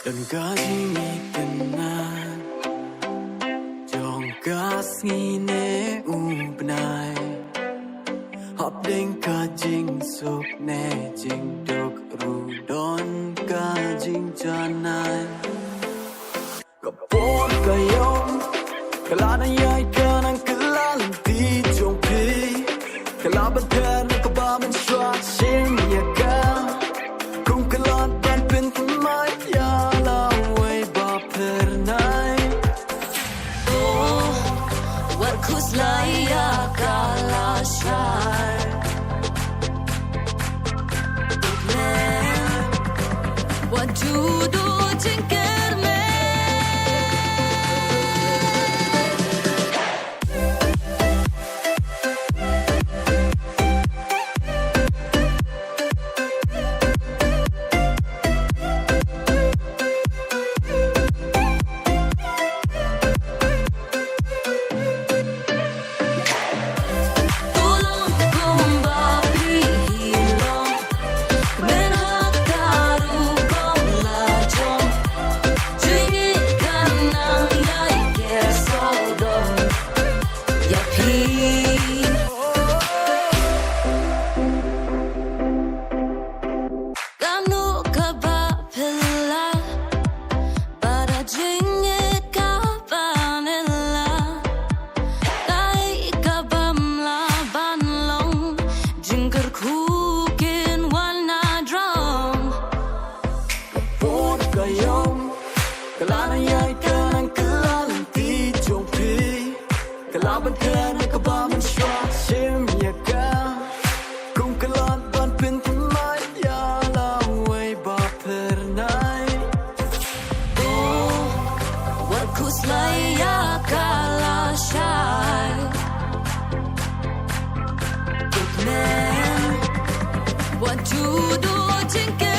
Dan gaji tenang Jong gas ngine ubnai Hop ding ka jing suk ne jing dok ru don ka jing janai Kapon kayong kalana yai kanang kalalang ti jong pi Kalaban ter na kabaman shwa shim yaka Kung kalan ban pintu mai ya la way ba pernai Oh, what kus laya kala shar What do jinker me Kalana yai kanang kalalang ti jong pi Kalaban kan na kabaman shwa shim yaka Kung kalan ban pintu mai ya la way ba pernai Oh, what kus laya kala shar What do jinker